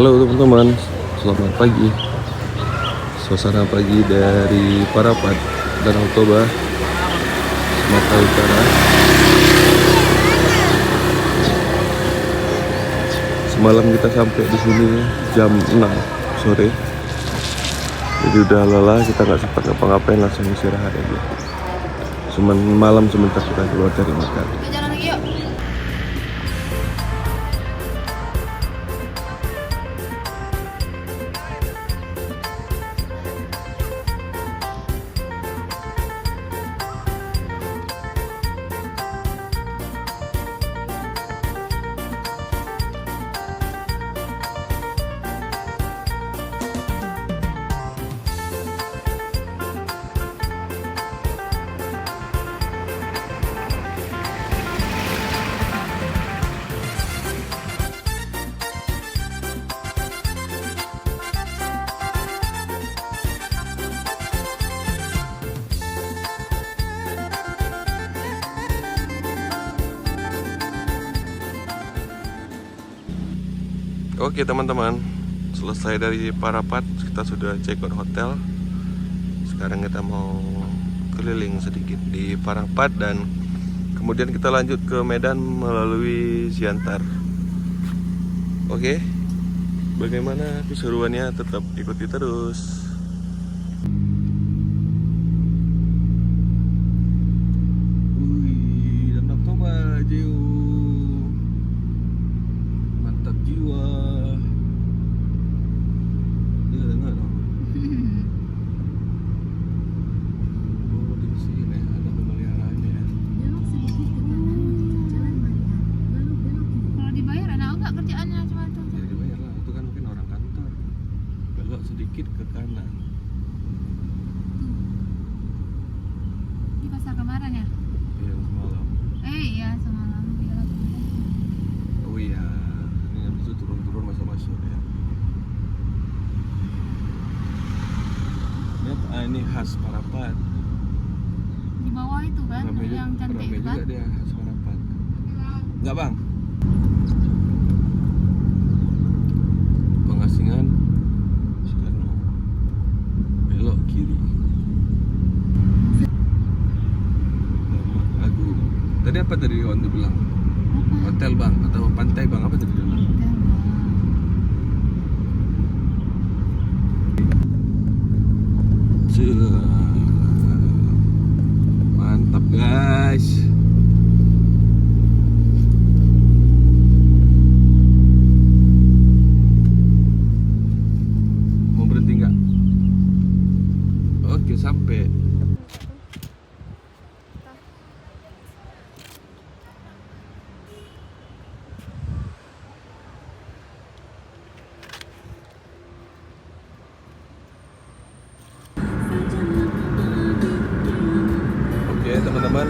Halo teman-teman, selamat pagi. Suasana pagi dari Parapat, Danau Toba, Sumatera Utara. Semalam kita sampai di sini jam 6 sore. Jadi udah lelah, kita nggak sempat ngapa-ngapain, langsung istirahat aja. Cuman malam sebentar kita keluar cari makan. Jalan lagi yuk. Oke teman-teman, selesai dari Parapat, kita sudah check out hotel. Sekarang kita mau keliling sedikit di Parapat dan kemudian kita lanjut ke Medan melalui Siantar. Oke, bagaimana keseruannya? Tetap ikuti terus. Wih, Danau Toba, Jeo. Mantap jiwa. Dia dengar dong. Oh, di sini ada pemeliharaannya ya. Kalau dibayar enak enggak kerjaannya cuma itu? Ya dibayar lah, itu kan mungkin orang kantor. Belok sedikit ke kanan. Di pasar kemarin ya? Iya, semalam. Iya semalam bilang. Oh iya, ini habis itu turun-turun masuk ya. Ini khas Parapat. Di bawah itu kan yang cantik Ramai itu kan? juga dia khas Parapat. Enggak bang? Pengasingan Soekarno. Belok kiri. Lama Agung. Tadi apa tadi kawan tuh bilang? Hotel bang atau pantai bang, apa tadi dia bilang? Mantap guys. Mau berhenti nggak? Oke, sampai. Oke teman-teman,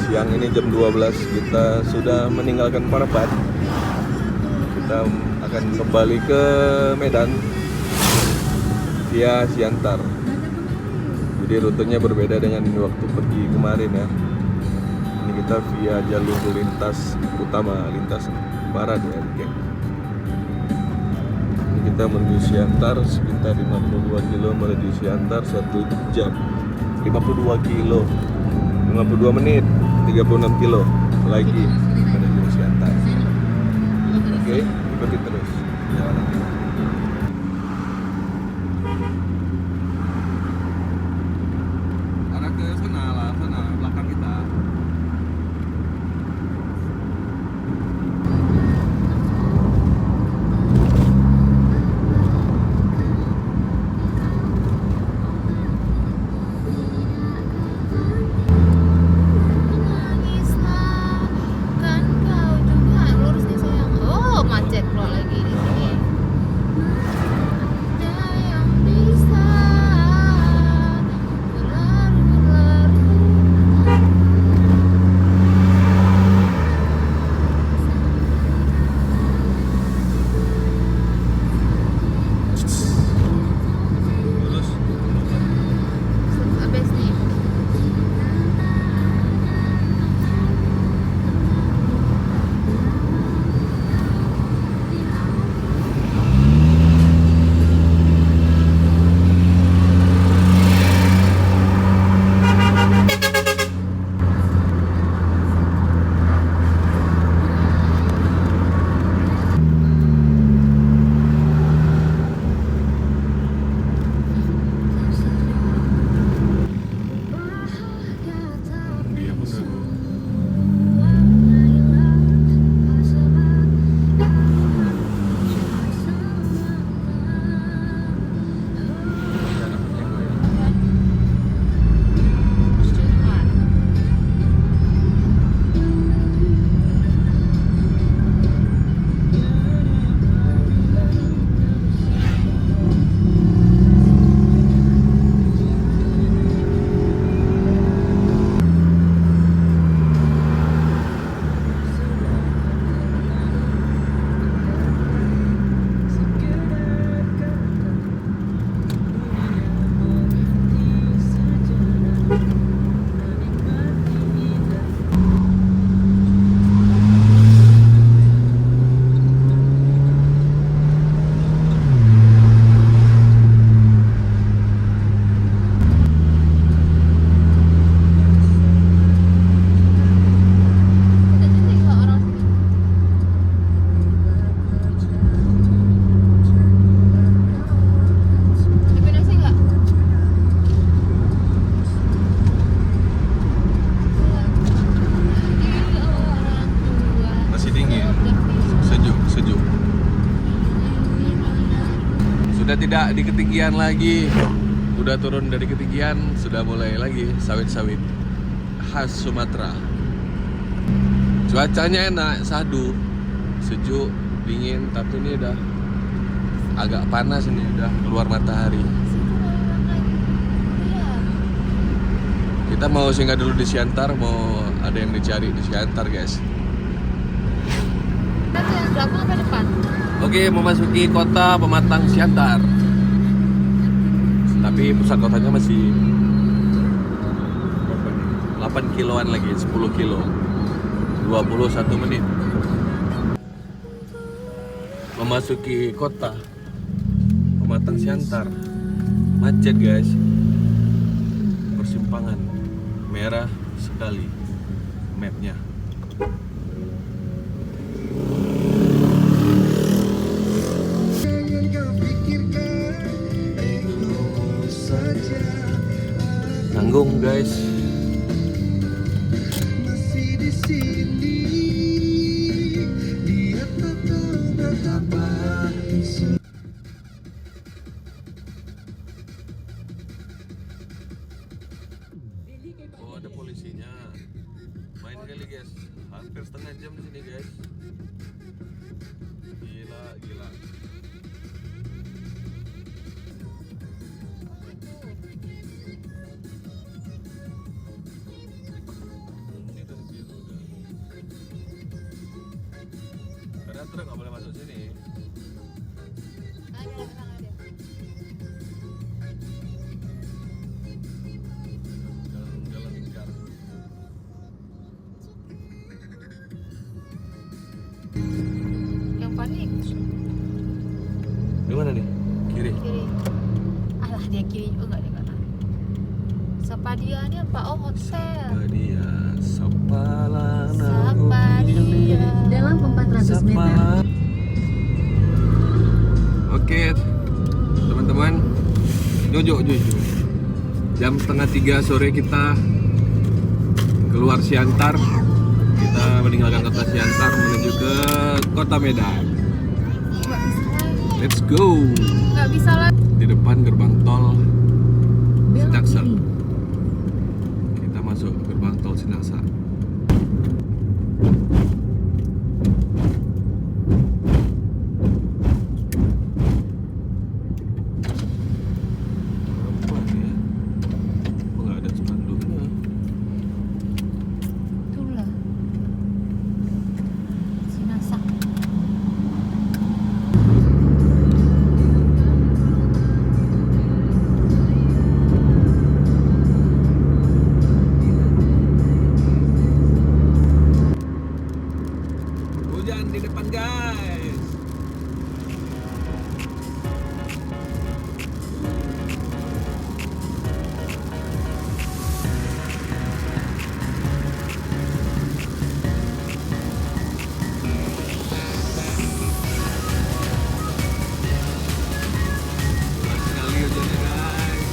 siang ini jam 12 kita sudah meninggalkan Parapat. Kita akan kembali ke Medan via Siantar. Jadi rutenya berbeda dengan waktu pergi kemarin ya. Ini kita via jalur lintas utama, lintas barat ya. Oke. Ini kita menuju Siantar sekitar 52 kilo, menuju Siantar 1 jam 52 kilo 52 menit 36 kilo lagi menuju Siantar. Oke, ikuti terus jalan. Arah ke sana lah, sana belakang kita. Kan kau juga lurus nih sayang. Oh macet pula lagi di sini. tidak di ketinggian lagi. Udah turun dari ketinggian, sudah mulai lagi sawit-sawit khas Sumatera. Cuacanya enak, sadu, sejuk, dingin, tapi ini udah agak panas ini, udah keluar matahari. Kita mau singgah dulu di Siantar, mau ada yang dicari di Siantar, guys. Kita tuh yang belakang apa depan? Oke, memasuki kota Pematang Siantar. Tapi pusat kotanya masih 8 kiloan lagi, 10 kilo 21 menit. Memasuki kota Pematang Siantar. Macet, guys. Persimpangan merah sekali mapnya. Tanggung, guys. Oh, ada polisinya. Main kali, guys. Hampir setengah jam di sini, guys. Gila, gila. Karena truk nggak boleh masuk sini. Jalan lingkar. Yang panik Di mana nih? Kiri. kiri. Alah, dia kiri juga dia kata. Sapadia ini apa? Oh, hotel. Dia Sapala Sapadia. Dalam 400 meter. Oke, teman-teman. Jojo. Jam 2:30 sore kita keluar Siantar. Kita meninggalkan kota Siantar menuju ke kota Medan. Nggak bisa lagi. Let's go. Nggak bisa lagi. Di depan gerbang tol Belok Sinaksa. kiri. Kita masuk gerbang tol Sinaksa. Apa nih ya? Oh, nggak ada spanduknya. Itulah. Sinasak. Hujan di depan, guys. Keras sekali hujannya, guys.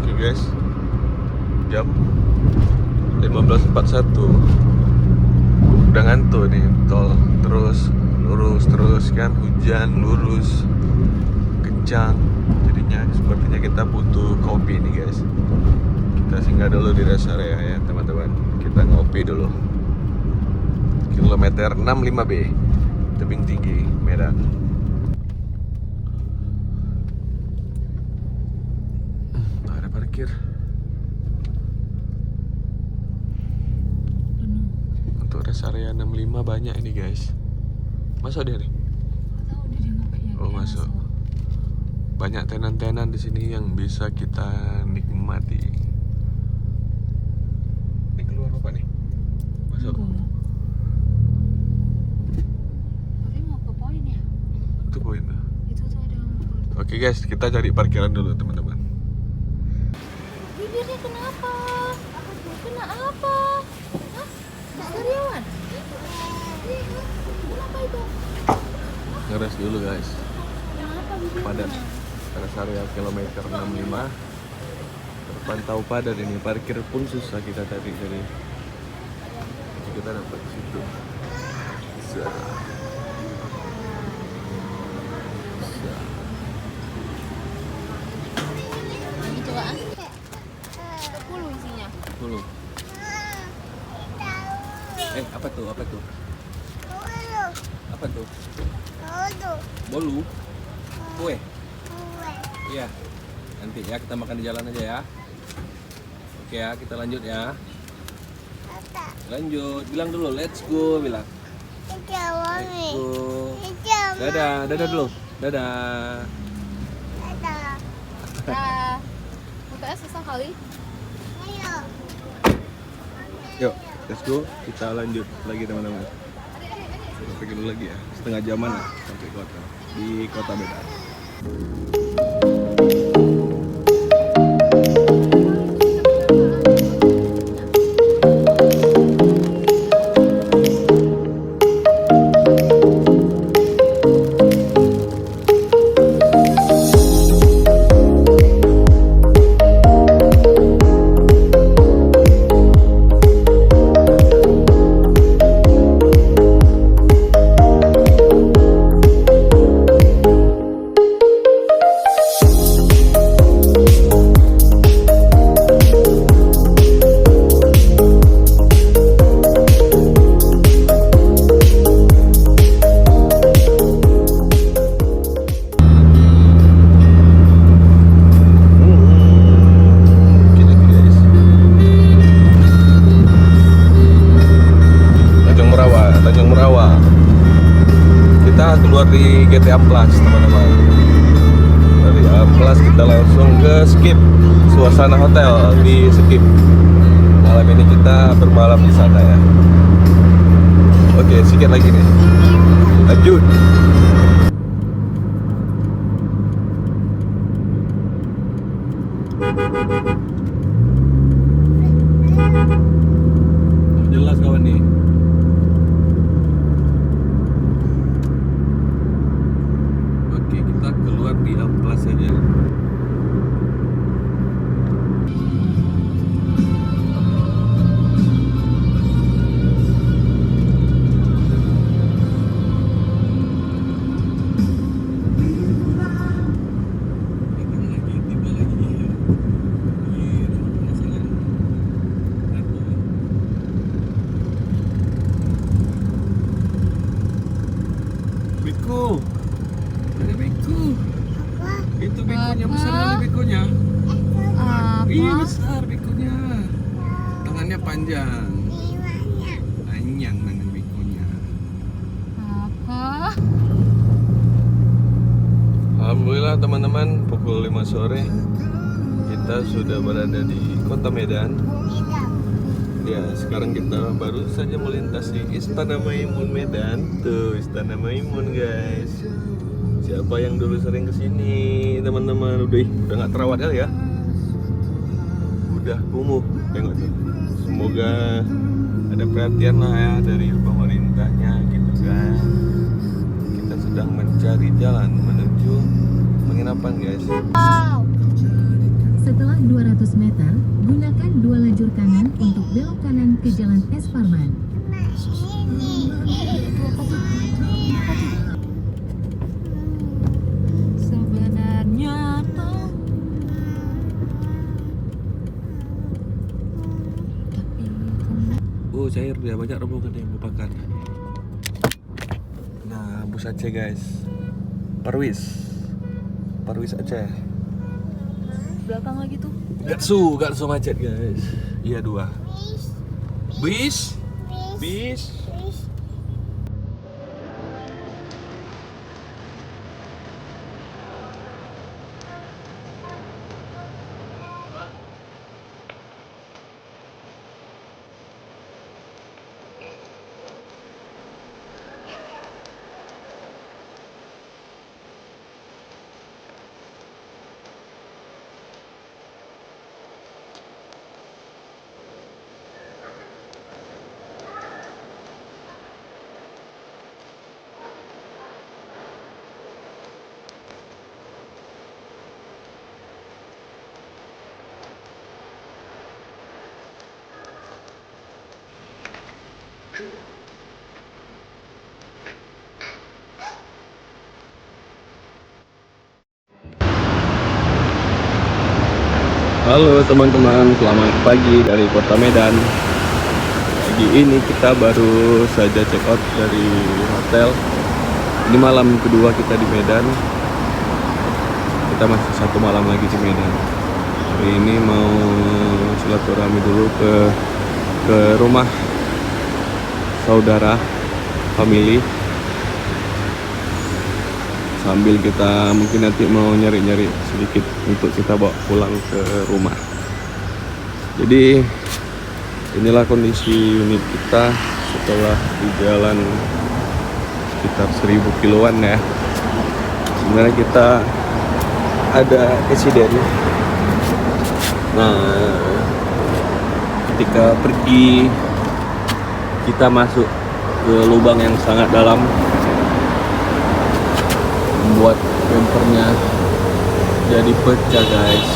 Oke, guys. Jam 15.41. Udah ngantuk nih tol. Terus lurus kan, hujan lurus kencang. Jadinya sepertinya kita butuh kopi nih, guys. Kita singgah dulu di rest area ya, teman-teman. Kita ngopi dulu. Kilometer 65B, Tebing Tinggi, Medan. Ada parkir. Untuk rest area 65 banyak ini, guys. Masuk dia nih? Tahu dia ngapain ya? Oh, masuk. banyak tenan-tenan di sini yang bisa kita nikmati. Ini keluar apa nih? Masuk. Tapi mau ke poin ya? Itu poin tuh. Itu tuh ada yang Oke guys, kita cari parkiran dulu teman-teman. bibirnya kenapa? Kenapa? Hah? Sariawan? Kenapa itu? Ngeres dulu guys. Kenapa bibirnya? Padat. Rest area kilometer 65. Terpantau padat ini. Parkir pun susah kita cari dari. Kita dapat di situ. Bisa. Gitu kan? 10 isinya. Dulu. Apa tuh? Apa tuh? Apa tuh? Bolu. Kue. Iya. Nanti ya kita makan di jalan aja ya. Oke ya, kita lanjut ya. Lanjut. Bilang dulu, let's go, bilang. Let's go. Dadah, dadah dulu. Dadah. Nah, mukanya susah kali. Yuk, let's go. Kita lanjut lagi teman-teman. Kita pergi dulu lagi ya. Setengah jaman lah sampai kota. Di kota Medan. Tanjung Merawa. Kita keluar di GTA Plus teman-teman. Dari Plus kita langsung ke Skip, suasana hotel di Skip. Malam ini kita bermalam di sana ya. Oke, sedikit lagi nih. Lanjut. Jelas kawan nih. Oke, kita keluar di Amplas saja. Beko. Ada beko. Itu bekonya besar kali bekonya. Iya besar bekonya. Tangannya panjang. Panjang tangan bekonya. Apa? Alhamdulillah teman-teman, pukul 5 sore kita sudah berada di Kota Medan. Ya, sekarang kita baru saja melintasi Istana Maimun Medan. Tuh, Istana Maimun, guys. Siapa yang dulu sering kesini, teman-teman? Udah nggak terawat kali ya? Udah kumuh, tengok tuh. Semoga ada perhatian lah ya dari pemerintahnya, gitu kan. Kita sedang mencari jalan menuju penginapan, guys. Setelah 200 meter, gunakan 2 lajur kanan untuk belok kanan ke Jalan Es Parman. Sebenarnya tahu. Tapi Cair dia, banyak rombongan yang merupakan. Nah, bus Aceh guys. Parwis Aceh. belakang lagi tuh. Gatsu macet guys. Iya 2. Bis. Halo teman-teman, selamat pagi dari kota Medan. Pagi ini kita baru saja check out dari hotel. Ini malam kedua kita di Medan. Kita masih satu malam lagi di Medan. Hari ini mau silaturahmi dulu ke rumah saudara, family. Sambil kita mungkin nanti mau nyari-nyari sedikit untuk kita bawa pulang ke rumah. Jadi inilah kondisi unit kita setelah di jalan sekitar 1000 kiloan ya. Sebenarnya kita ada insiden. Nah, ketika pergi kita masuk ke lubang yang sangat dalam, membuat bempernya jadi pecah guys.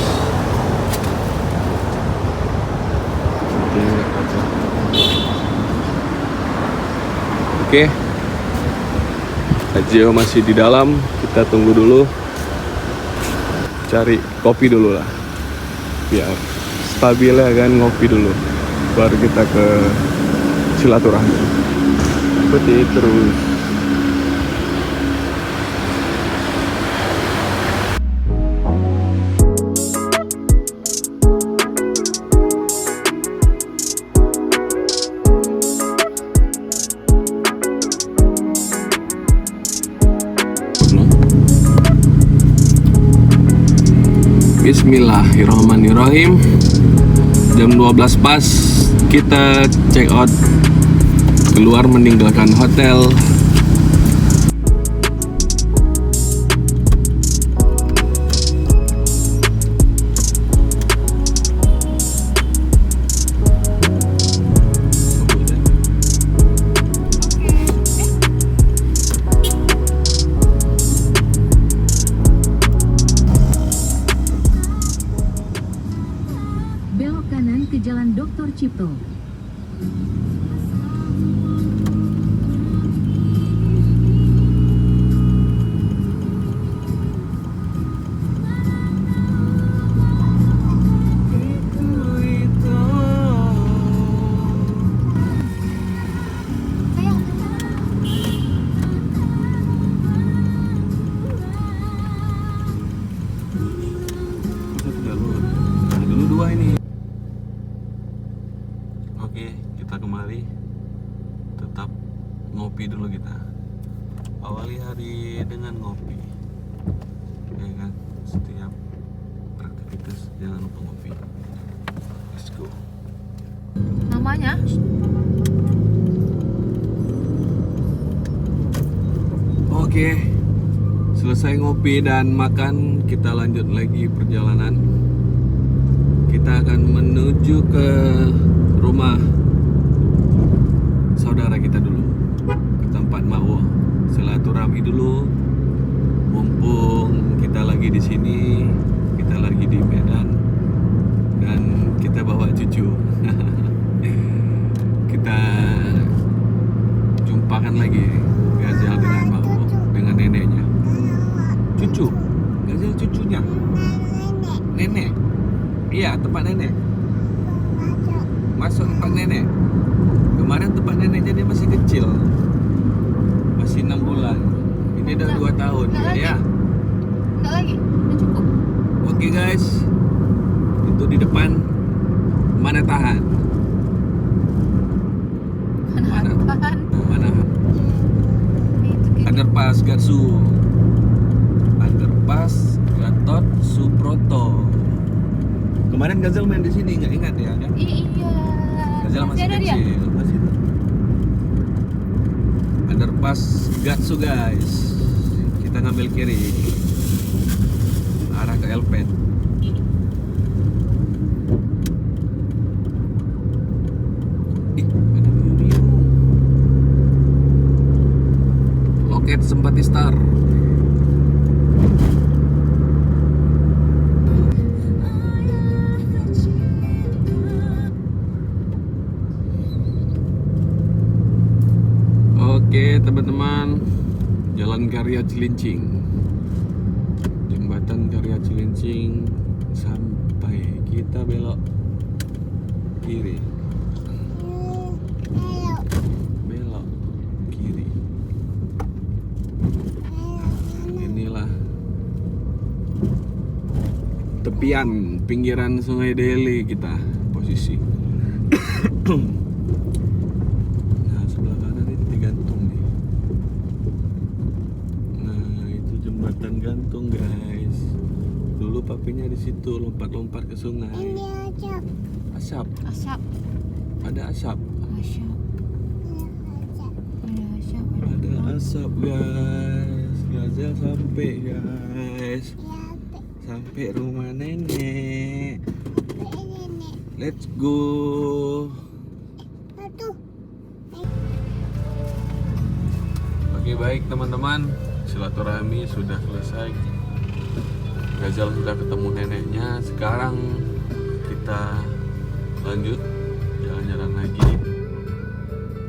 Oke, Ajeo masih di dalam, kita tunggu dulu, cari kopi dulu lah biar stabil ya kan, ngopi dulu baru kita ke silaturahmi. Seperti terus. Bismillahirrahmanirrahim. Jam 12 pas kita check out, keluar meninggalkan hotel. Belok kanan ke Jalan Dr. Cipto. Dulu dua ini. Oke, kita kembali. Tetap ngopi dulu kita. Awali hari dengan ngopi. Ya kan, setiap beraktivitas jangan lupa ngopi. Let's go. Namanya? Oke, selesai ngopi dan makan, kita lanjut lagi perjalanan. Kita akan menuju ke rumah saudara kita dulu, ke tempat Mawo. Silaturahmi dulu, mumpung kita lagi di sini, kita lagi di Medan, dan kita bawa cucu. Kita jumpakan lagi Gazel dengan Mawo, dengan neneknya. Cucu, Gazel cucunya. Nenek. Iya, tempat nenek. Masuk tempat nenek. Kemarin tempat neneknya dia masih kecil, masih 6 bulan. Ini udah 2 tahun. Ya. Enggak lagi? Udah cukup? Oke guys, itu di depan. Mana tahan? Tahan. Mana? Itu gitu. Underpass Gatsu. Underpass Gatot Subroto. Kemarin Gazel main di sini, nggak ingat ya kan? Iya. Gazel masih ada dia? kecil. Masih. Underpass Gatsu guys. Kita ngambil kiri arah ke Elpet. Ih, ada biru-biru. Loket Sempati Star. Oke teman-teman, Jalan Karya Cilincing, Jembatan Karya Cilincing sampai kiri. kita belok kiri. Belok kiri. Inilah tepian pinggiran Sungai Deli kita posisi. Nah, sebelah kanan ini gantung nih. Nah, itu jembatan gantung, guys. Dulu papinya di situ lompat-lompat ke sungai. Asap. Asap. Ada asap. Asap. Ada asap. Ada asap, guys. Gazel sampai, guys. Sampai rumah nenek. Let's go. Oke, baik teman-teman, silaturahmi sudah selesai. Gazel sudah ketemu neneknya. Sekarang kita lanjut jalan-jalan lagi.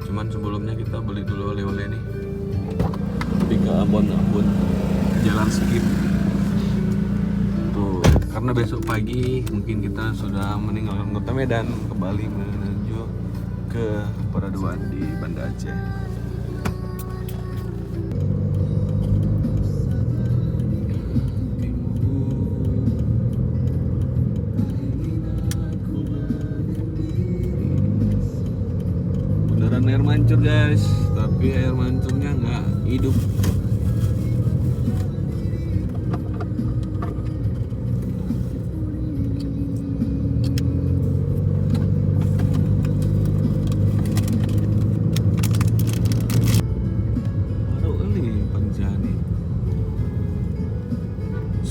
Cuman sebelumnya kita beli dulu oleh-oleh nih. Tapi ke Ambon, jalan skip. Tuh, karena besok pagi mungkin kita sudah meninggalkan kota Medan, kembali menuju ke peraduan di Banda Aceh. Beneran air mancur, guys, tapi air mancurnya nggak hidup.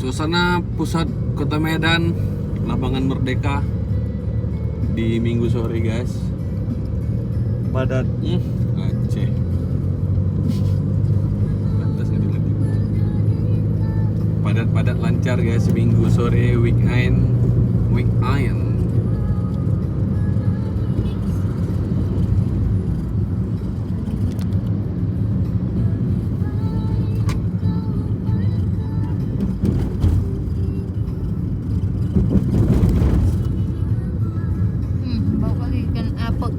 Suasana pusat kota Medan, lapangan Merdeka di Minggu sore, guys. Padat. Aceh. Pantas nggak dilatih. Padat lancar, guys. Minggu sore, weekend. Bau kali ikan apel.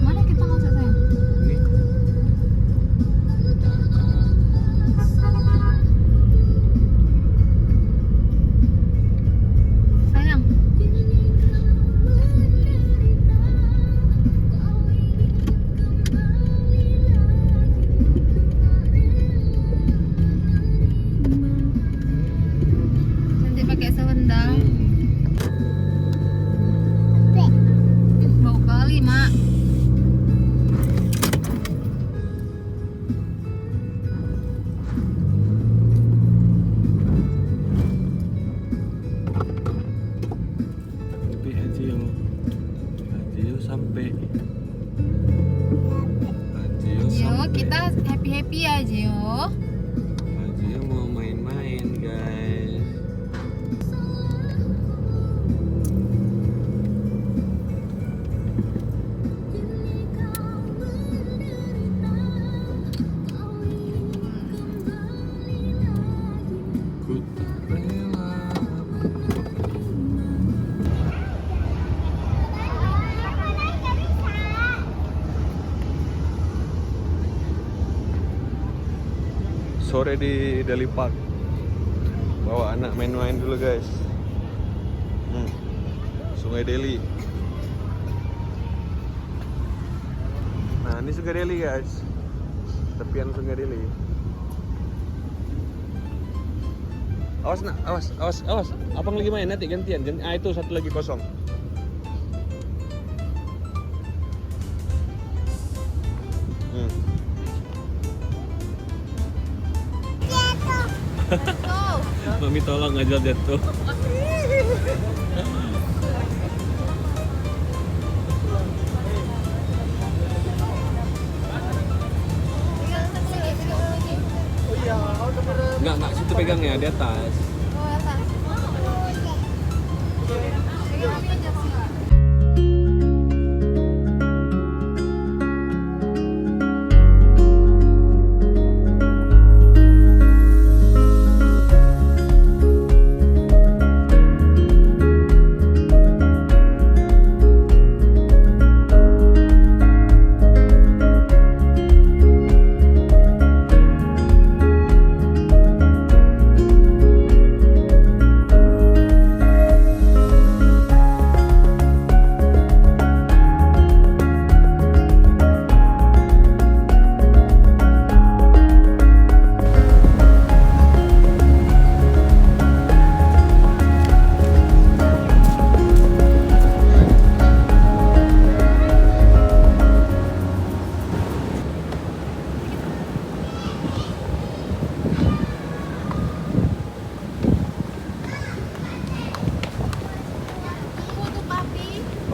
Mana kita masuk, sayang? Ini Sayang. Nanti pakai selendang. Bau kali, Mak. Tapi Ajio sampai. Ajio Yo, sampai. kita happy ya, Jio. Ajio mau main-main, guys. Ku tak rela. Sore di Deli Park. Bawa anak main-main dulu, guys. Sungai Deli. Nah, ini Sungai Deli, guys. Tepian Sungai Deli. Awas nak, awas. Abang lagi main, nanti gantian. Itu satu lagi kosong. Go. Mami tolong ngajal jatuh. Enggak, situ pegangnya di atas. Oh, atas. Pegang apa aja sih?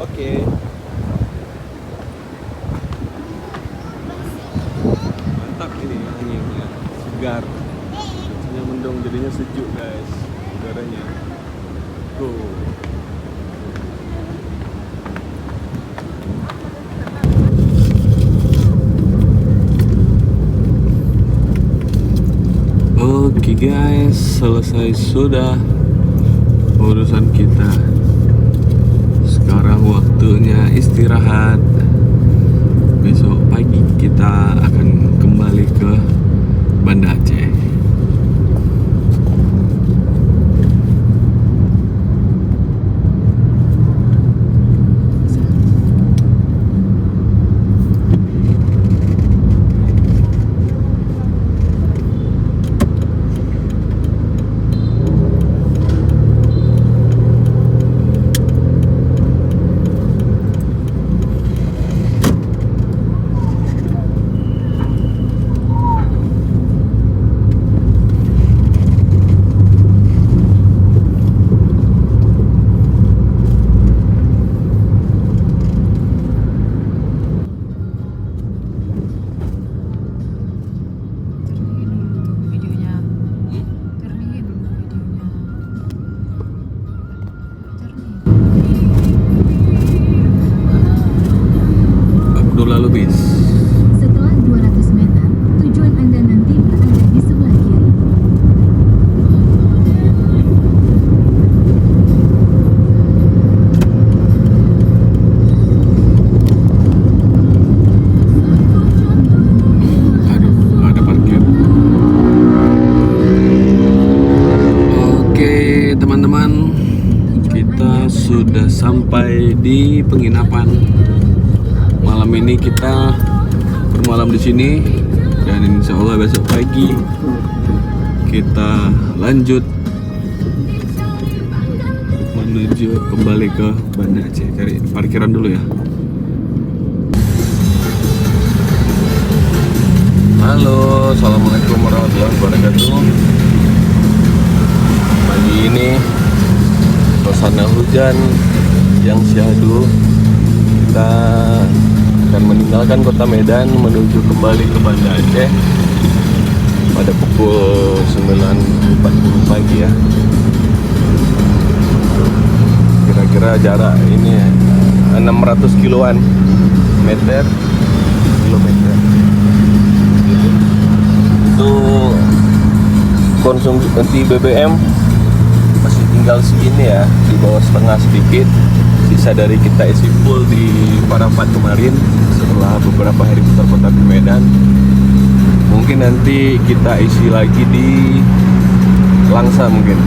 Oke. Mantap ini anginnya, segar. Cuacanya mendung jadinya sejuk guys, udaranya. Go. Oke guys, selesai sudah urusan kita. Sekarang waktunya istirahat. Besok pagi kita akan kembali ke Banda Aceh. Setelah 200 meter, tujuan Anda nanti berada di sebelah kiri. Aduh, ada parkir. Oke, teman-teman, kita sudah sampai di penginapan. Malam ini kita bermalam di sini dan insya Allah besok pagi kita lanjut menuju kembali ke Banda Aceh. Cari parkiran dulu ya. Halo, assalamualaikum warahmatullahi wabarakatuh. Pagi ini suasana hujan yang syahdu. Kita akan meninggalkan kota Medan menuju kembali ke Banda Aceh pada pukul 9.40 pagi ya. Kira-kira jarak ini 600 kilometer. Itu konsumsi BBM masih tinggal segini ya, di bawah setengah sedikit. Sisa dari kita isi full di Parapat kemarin setelah beberapa hari putar-putar di Medan. Mungkin nanti kita isi lagi di Langsa mungkin.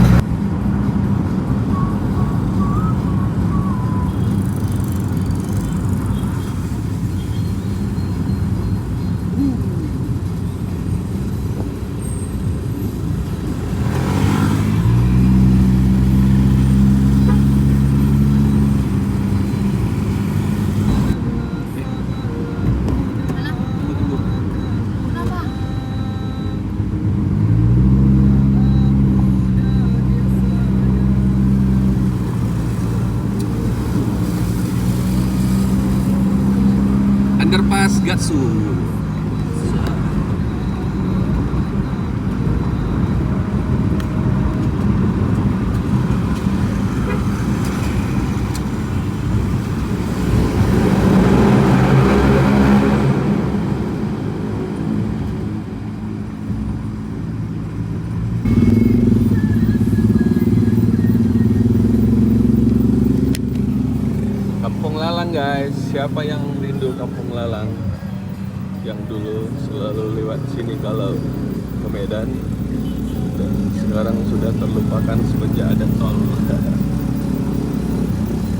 Underpass Gatsu. guys, siapa yang rindu Kampung Lalang? Yang dulu selalu lewat sini kalau ke Medan, dan sekarang sudah terlupakan semenjak ada tol.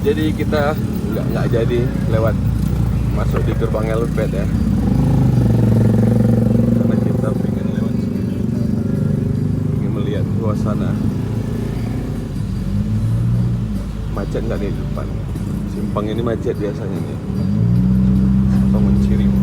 Jadi kita nggak jadi lewat masuk di gerbang Elpet ya, karena kita pengen lewat sini, ingin melihat suasana. Macet nggak di depan? Simpang ini macet biasanya nih, bangun Cirim.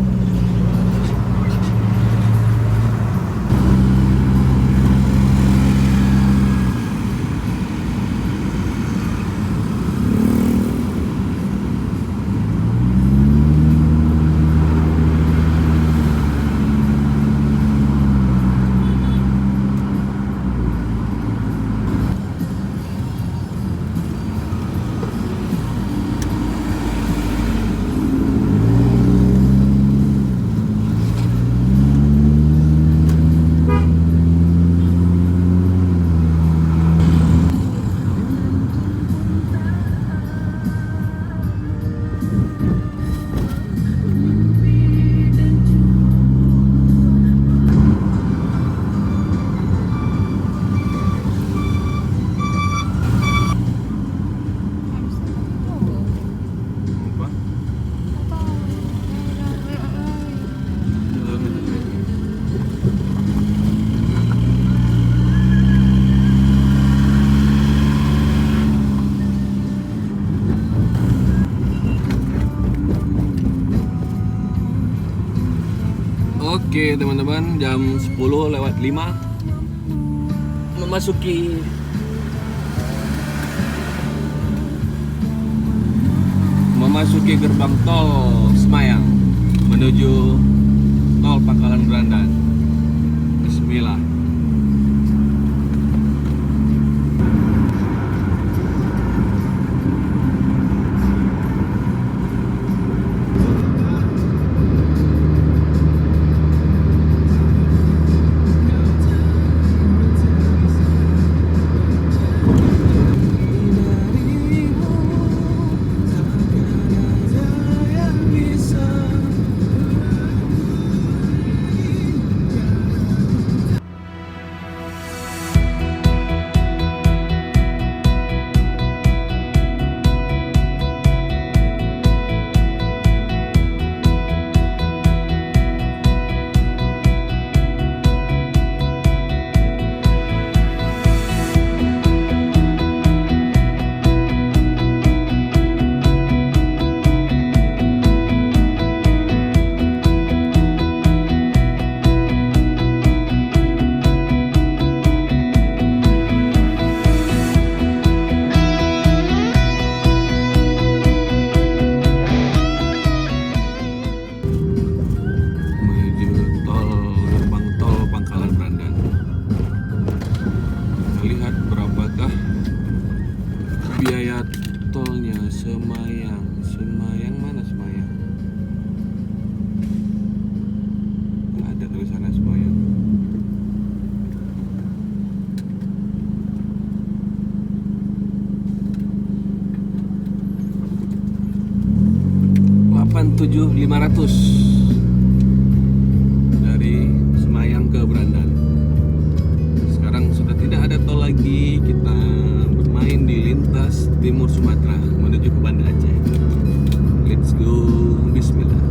Oke teman-teman, jam 10:05 memasuki gerbang tol Semayang menuju tol Pangkalan Berandan. Bismillah. Biaya tolnya Semayang mana Semayang? Nggak ada tulisannya Semayang. $87.500 dari Semayang ke Berandan. Sekarang sudah tidak ada tol lagi, kita bermain di lintas timur Sumatera menuju ke Banda Aceh. Let's go, bismillah.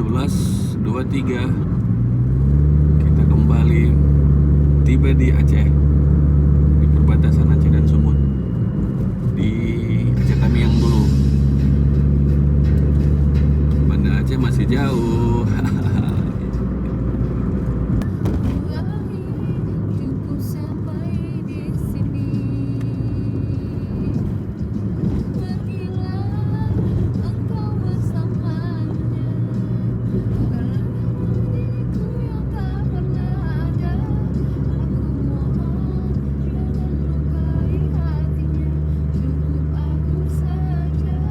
11.23 kita kembali tiba di Aceh, di perbatasan Aceh dan Sumut, di Aceh Tamiang dulu. Banda Aceh masih jauh. Cukup sampai di sini. Pergilah engkau bersamanya, karena diriku yang tak pernah ada. Aku mohon jangan lukai hatinya, cukup aku saja.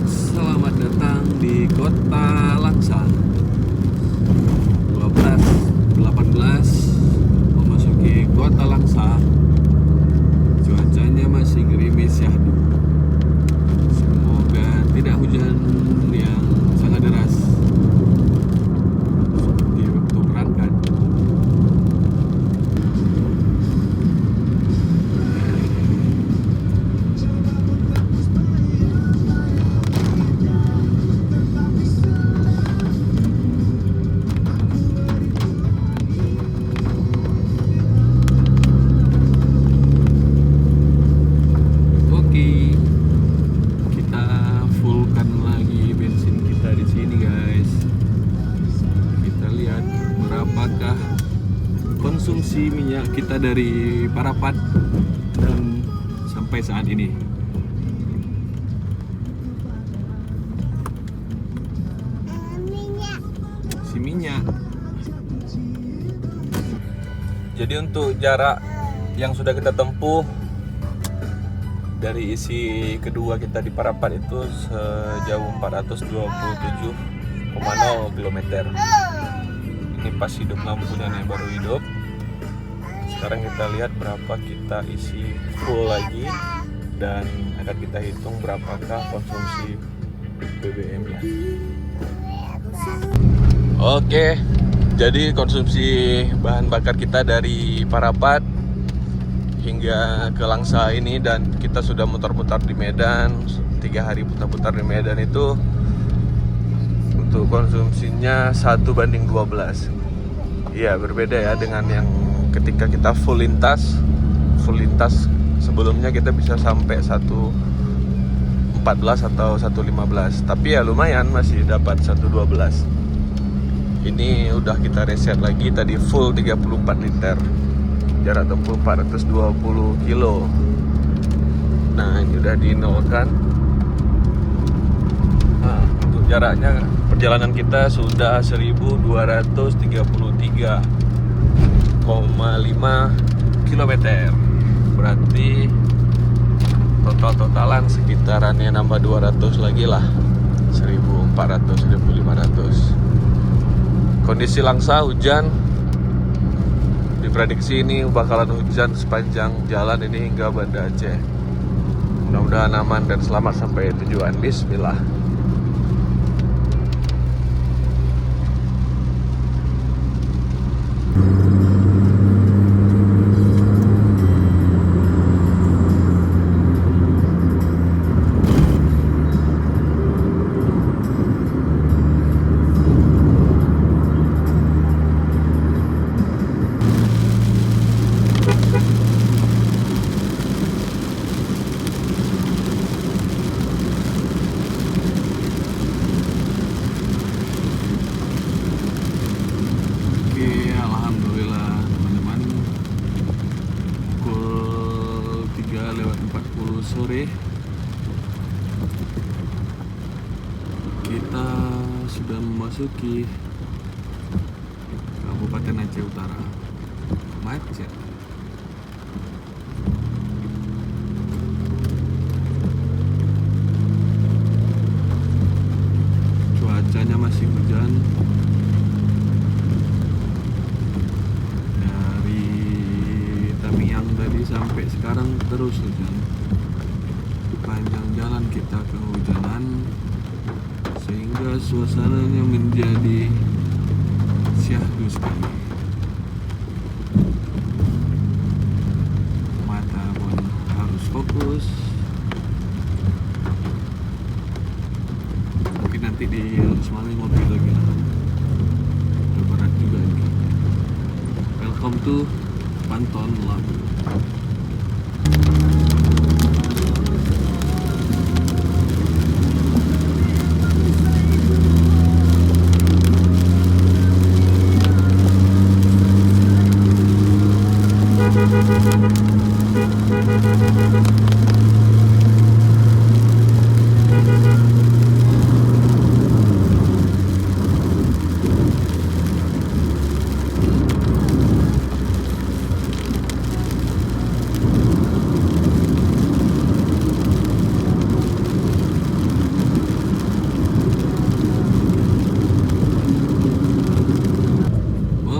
Selamat datang di Kota Langsa. 12.18 memasuki Kota Langsa. Cuacanya masih gerimis syahdu. Semoga tidak hujan yang sangat deras seperti waktu berangkat. Oke, kita fullkan lagi bensin kita di sini, guys. Kita lihat berapakah konsumsi minyak kita dari Parapat dan sampai saat ini. Si minyak. Jadi untuk jarak yang sudah kita tempuh dari isi kedua kita di Parapat itu sejauh 427,0 km. Ini pas hidup lampunya nih, baru hidup. Sekarang kita lihat berapa kita isi full lagi dan akan kita hitung berapakah konsumsi BBM-nya. Oke, jadi konsumsi bahan bakar kita dari Parapat hingga ke Langsa ini, dan kita sudah mutar-mutar di Medan 3 hari putar-putar di Medan itu, untuk konsumsinya 1:12. Iya, berbeda ya dengan yang ketika kita full lintas sebelumnya kita bisa sampai 1:14 atau 1:15, tapi ya lumayan masih dapat 1:12. Ini udah kita reset lagi, tadi full 34 liter, jarak tempuh 420 kilo. Nah, ini udah dinolkan. Nah, untuk jaraknya perjalanan kita sudah 1233,5 km. Berarti total-totalan sekitarannya nambah 200 lagi lah, 1400, 1500. Kondisi Langsa hujan diprediksi ini bakalan hujan sepanjang jalan ini hingga Banda Aceh. Mudah-mudahan aman dan selamat sampai tujuan. Bismillah. Sore kita sudah memasuki Kabupaten Aceh Utara. Macet. Cuacanya masih hujan. Dari Tamiang tadi sampai sekarang terus hujan. Panjang jalan kita kehujanan sehingga suasananya menjadi syahdu sekali. Mata pun harus fokus. Mungkin nanti di Semali ngopi lagi lah. Udah berat juga ini. Welcome to Panton Labu.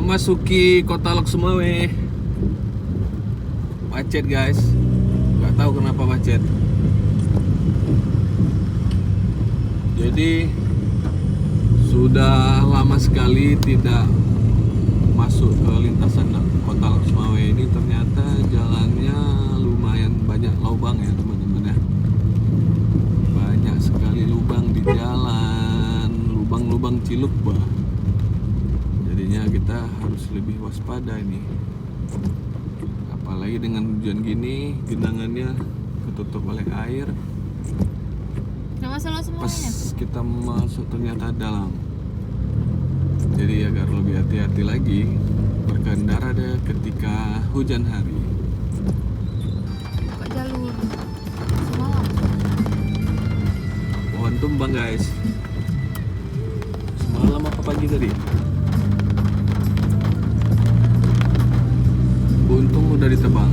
Memasuki kota Lok Sumawe. Macet guys, nggak tahu kenapa macet. Jadi sudah lama sekali tidak masuk ke lintasan kota Lok Sumawe ini. Ternyata jalannya lumayan banyak lubang ya teman-teman ya. Banyak sekali lubang di jalan, lubang-lubang ciluk bah. Jadinya kita harus lebih waspada ini. Apalagi dengan hujan gini, genangannya ketutup oleh air. Pas kita masuk ternyata dalam. Jadi agar lebih hati-hati lagi berkendara deh ketika hujan hari. Buka jalur semalam. Pohon tumbang guys. Semalam apa pagi tadi? Untung udah ditebang.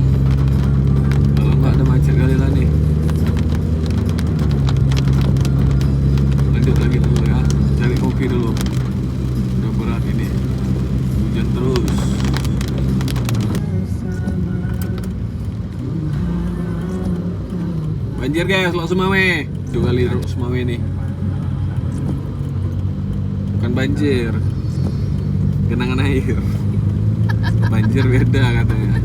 Kalau nggak ada macet kali lah nih. Lanjut lagi dulu ya. Cari kopi dulu. Udah berat ini. Hujan terus. Banjir guys, Lok Sumawe. Dua kali Lok Sumawe nih. Bukan banjir. Genangan air. Banjir beda katanya.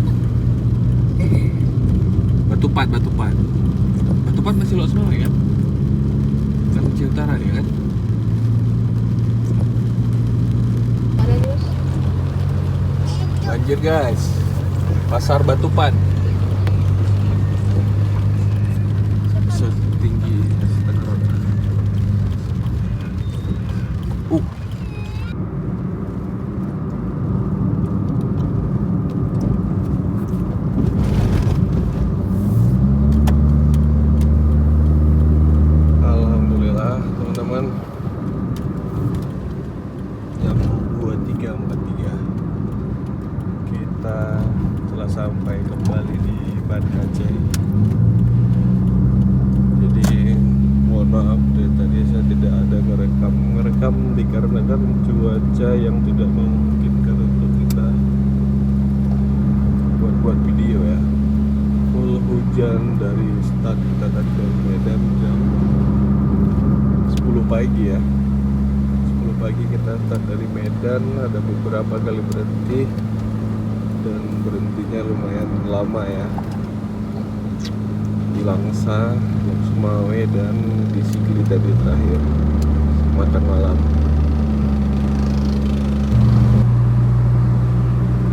Batupat masih Lok Sumawe kan? Kan Aceh Utara ya kan? Ada terus. Banjir guys. Pasar Batupat. Setinggi setengah roda. Alhamdulillah teman-teman, jam 23.43 kita telah sampai kembali di Banda Aceh. Jadi mohon maaf tadi saya tidak ada ngerekam dikarenakan cuaca yang tidak memungkinkan untuk kita buat video ya. Full hujan dari start kita tadi dari Medan jam 10 pagi ya. 10 pagi kita start dari Medan, ada beberapa kali berhenti dan berhentinya lumayan lama ya. Di Langsa, Lok Sumawe, dan di Sigli tadi terakhir makan malam.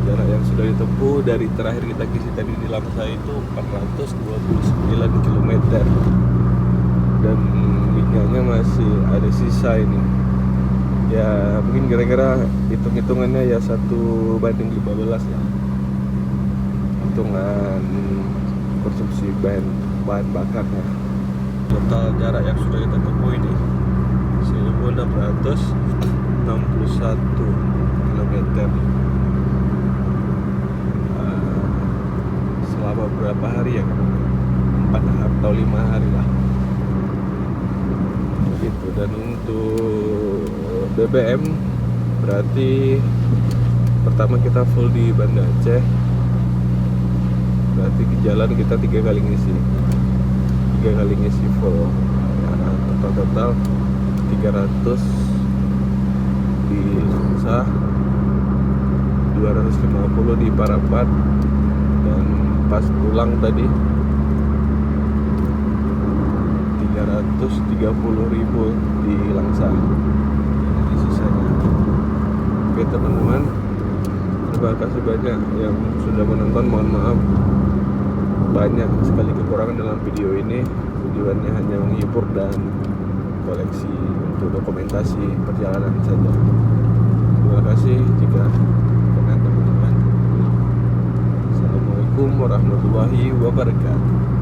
Jarak yang sudah ditempuh dari terakhir kita kisi tadi di Langsa itu 429 km, dan minyaknya masih ada sisa ini ya, mungkin kira-kira hitung-hitungannya ya 1:15 ya, hitungan konsumsi bahan bakarnya. Total jarak yang sudah kita tempuh ini 1661 km. Selama berapa hari ya? 4 atau 5 hari lah gitu. Dan untuk BBM berarti pertama kita full di Banda Aceh, berarti di jalan kita 3 kali ngisi full ya, total 300 di Langsa, 250 di Parapat, dan pas pulang tadi 330.000 di Langsa. Ini sisanya. Oke teman-teman, terima kasih banyak yang sudah menonton. Mohon maaf banyak sekali kekurangan dalam video ini. Tujuannya hanya menghibur dan koleksi untuk dokumentasi perjalanan saja. Terima kasih jika berkenan teman-teman. Assalamualaikum warahmatullahi wabarakatuh.